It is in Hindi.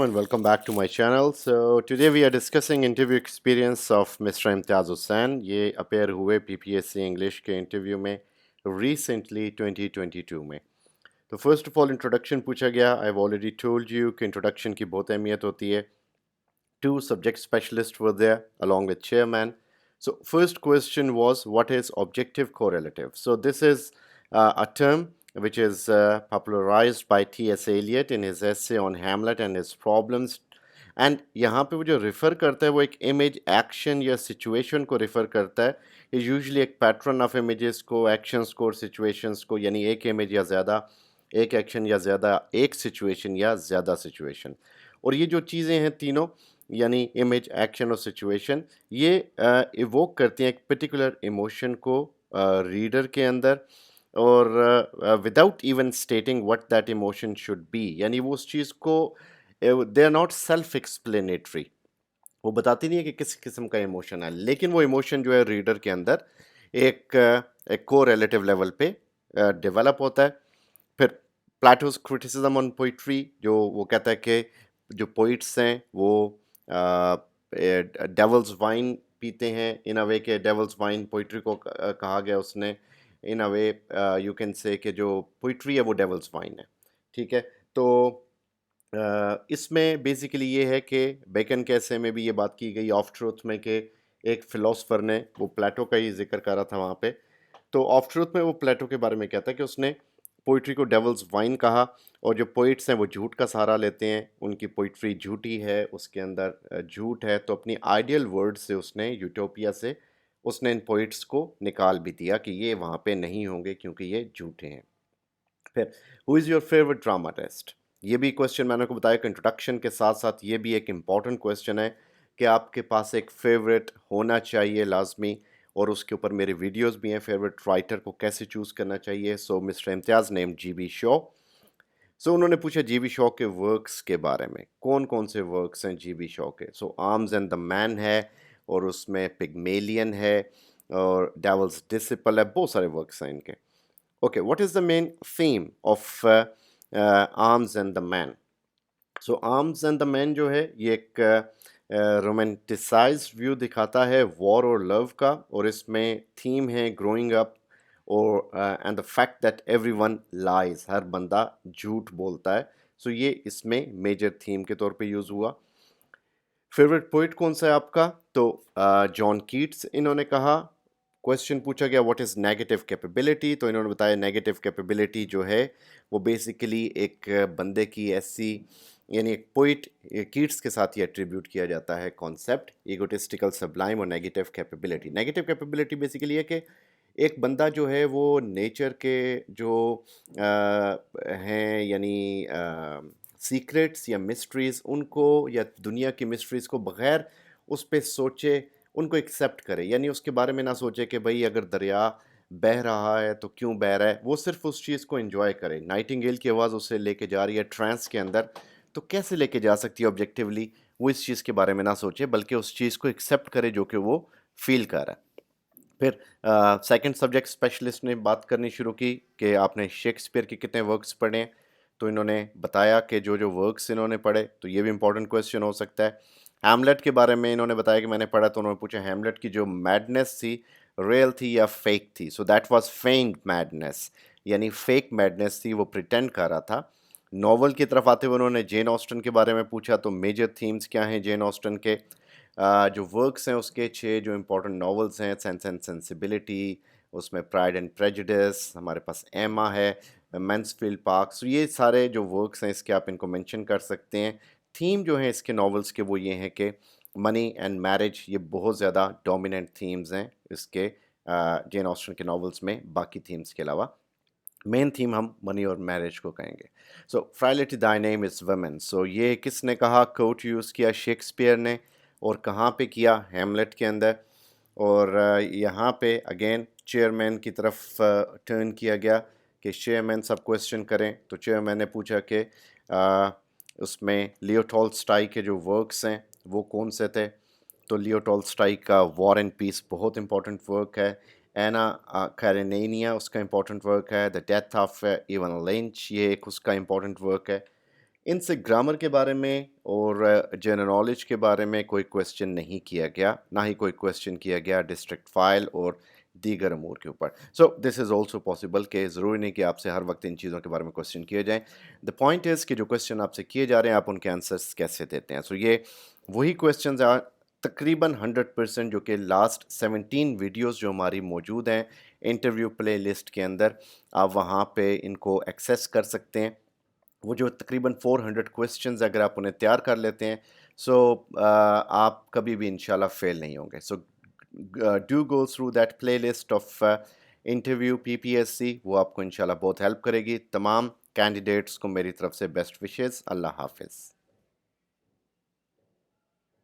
And welcome back to my channel. So today we are discussing interview experience of Mr. Imtiaz Hussain. ये अपेयर हुए PPSC इंग्लिश के इंटरव्यू में recently 2022 में. तो फर्स्ट ऑफ ऑल इंट्रोडक्शन पूछा गया. I have already told you कि इंट्रोडक्शन की बहुत अहमियत होती है. Two subject specialists were there along with chairman. So first question was, what is objective correlative? So this is a term which is popularized by T.S. Eliot in his essay on Hamlet and his problems. And यहाँ पे वो जो रेफ़र करता है वो एक इमेज एक्शन या सिचुएशन को रेफ़र करता है. ये यूजुअली एक पैटर्न ऑफ इमेजेस को, एक्शंस को और सिचुएशंस को, यानी एक इमेज या ज़्यादा, एक एक्शन या ज़्यादा, एक सिचुएशन या ज़्यादा सिचुएशन. और ये जो चीज़ें हैं तीनों, यानी इमेज, एक्शन और सिचुएशन, ये इवोक करती हैं एक पर्टिकुलर इमोशन को रीडर के अंदर, और without even stating what that emotion should be. यानी वो उस चीज़ को, they are not self explanatory. वो बताती नहीं है कि किस किस्म का इमोशन है, लेकिन वो इमोशन जो है रीडर के अंदर एक को रिलेटिव लेवल पे डेवलप होता है. फिर प्लेटोज क्रिटिसिज्म ऑन पोइट्री, जो वो कहता है कि जो पोइट्स हैं वो डेवल्स वाइन पीते हैं. इन अ वे के डेवल्स वाइन पोइट्री को कहा गया उसने. इन अ वे यू कैन से कि जो पोइट्री है वो डेवल्स वाइन है. ठीक है. तो इसमें बेसिकली ये है कि बेकन के ऐसे में भी ये बात की गई ऑफ ट्रूथ में कि एक फ़िलोसफ़र ने, वो प्लेटो का ही जिक्र कर रहा था वहाँ पे. तो ऑफ ट्रूथ में वो प्लेटो के बारे में कहता है कि उसने पोइट्री को डेवल्स वाइन कहा, और जो पोइट्स हैं वो झूठ का सहारा लेते हैं, उनकी पोइट्री झूठी है, उसके अंदर झूठ है. तो अपनी आइडियल वर्ड से उसने, यूटोपिया से, उसने इन पोइट्स को निकाल भी दिया कि ये वहाँ पे नहीं होंगे क्योंकि ये झूठे हैं. फिर who is your favourite dramatist, ये भी क्वेश्चन मैंने को बताया कि इंट्रोडक्शन के साथ साथ ये भी एक इम्पॉर्टेंट क्वेश्चन है कि आपके पास एक फेवरेट होना चाहिए लाजमी, और उसके ऊपर मेरे वीडियोस भी हैं फेवरेट राइटर को कैसे चूज़ करना चाहिए. सो मिस्टर इम्तियाज़ नेम GB शॉ. सो उन्होंने पूछा GB शॉ के वर्क्स के बारे में, कौन कौन से वर्क्स हैं GB शॉ के. सो आर्म्स एंड द मैन है, और उसमें पिगमेलियन है, और डेवल्स डिसिपल है, बहुत सारे वर्क्स हैं इनके. Okay, what is the main theme of Arms and the Man? So Arms and the Man जो है ये एक रोमांटिसाइज्ड व्यू दिखाता है वॉर और लव का, और इसमें थीम है ग्रोइंग अप, और and the fact that everyone lies, हर बंदा झूठ बोलता है. सो ये इसमें मेजर थीम के तौर पे यूज़ हुआ. फेवरेट पोइट कौन सा है आपका? तो जॉन कीट्स इन्होंने कहा. क्वेश्चन पूछा गया व्हाट इज़ नेगेटिव कैपेबिलिटी, तो इन्होंने बताया नेगेटिव कैपेबिलिटी जो है वो बेसिकली एक बंदे की ऐसी, यानी एक पोइट, कीट्स के साथ ही एट्रीब्यूट किया जाता है कॉन्सेप्ट ईगोटिस्टिकल सब्लाइम और negative capability. Negative capability basically है कि एक बंदा जो है वो नेचर के जो हैं, यानी सीक्रेट्स या मिस्ट्रीज़, उनको, या दुनिया की मिस्ट्रीज़ को बग़ैर उस पे सोचे उनको एक्सेप्ट करे. यानी उसके बारे में ना सोचे कि भाई अगर दरिया बह रहा है तो क्यों बह रहा है, वो सिर्फ उस चीज़ को एंजॉय करे. नाइटिंगेल की आवाज़ उसे लेके जा रही है ट्रांस के अंदर, तो कैसे लेके जा सकती है ऑब्जेक्टिवली. वो इस चीज़ के बारे में ना सोचे, बल्कि उस चीज़ को एक्सेप्ट करे जो कि वो फील कर रहा है. फिर सेकंड सब्जेक्ट स्पेशलिस्ट ने बात करनी शुरू की कि आपने शेक्सपियर के कितने वर्क्स पढ़े हैं. तो इन्होंने बताया कि जो जो वर्क्स इन्होंने पढ़े, तो ये भी इंपॉर्टेंट क्वेश्चन हो सकता है. हैमलेट के बारे में इन्होंने बताया कि मैंने पढ़ा, तो उन्होंने पूछा हैमलेट की जो मैडनेस थी रियल थी या फेक थी. So that was paying madness, यानी फेक मैडनेस थी, वो प्रिटेंड कर रहा था. नॉवल की तरफ आते हुए उन्होंने जेन ऑस्टन के बारे में पूछा. तो मेजर थीम्स क्या हैं जेन ऑस्टन के, जो वर्क्स हैं उसके 6 जो इम्पोर्टेंट नॉवेल्स हैं, सेंस एंड सेंसिबिलिटी, उसमें प्राइड एंड प्रेजुडिस, हमारे पास एमा है, मैंसफील्ड पार्क. सो ये सारे जो वर्क्स हैं इसके आप इनको मेंशन कर सकते हैं. थीम जो है इसके नॉवेल्स के वो ये हैं कि मनी एंड मैरिज, ये बहुत ज़्यादा डोमिनेंट थीम्स हैं इसके जेन ऑस्टन के नॉवेल्स में, बाकी थीम्स के अलावा. मेन थीम हम मनी और मैरिज को कहेंगे. सो फ्राइलिटी दाई नेम इज़ वुमेन. सो ये किसने कहा, कोट यूज़ किया शेक्सपियर ने, और कहाँ पे किया, हैमलेट के अंदर. और यहाँ पे अगेन चेयरमैन की तरफ टर्न किया गया कि चेयरमैन सब क्वेश्चन करें. तो चेयरमैन ने पूछा कि उसमें लियो टॉल्स्टॉय के जो वर्क्स हैं वो कौन से थे. तो लियो टॉल्स्टॉय का वॉर एंड पीस बहुत इंपॉर्टेंट वर्क है. एना कैरेनिया उसका इंपॉर्टेंट वर्क है. The death of even lynch, ये एक उसका इंपॉर्टेंट वर्क है. इनसे ग्रामर के बारे में और जनरल नॉलेज के बारे में कोई क्वेश्चन नहीं किया गया, ना ही कोई क्वेश्चन किया गया डिस्ट्रिक्ट फाइल और दीगर अमूर के ऊपर। So this is also possible कि ज़रूरी नहीं कि आपसे हर वक्त इन चीज़ों के बारे में क्वेश्चन किए जाएँ। द पॉइंट इज़ कि जो क्वेश्चन आपसे किए जा रहे हैं, आप उनके आंसर्स कैसे देते हैं। सो ये वही क्वेश्चंस तकरीबन 100% जो कि लास्ट 17 वीडियोज़ जो हमारी मौजूद हैं इंटरव्यू प्लेलिस्ट के अंदर, आप वहाँ पे इनको एक्सेस कर सकते हैं। वो जो तकरीबन 400 क्वेश्चंस अगर आप उन्हें तैयार कर लेते हैं, सो आप कभी भी इंशाल्लाह फेल नहीं होंगे। So do go through that playlist of interview PPSC, वो आपको इंशाल्लाह बहुत हेल्प करेगी। तमाम कैंडिडेट्स को मेरी तरफ से बेस्ट विशेस। अल्लाह हाफिज़।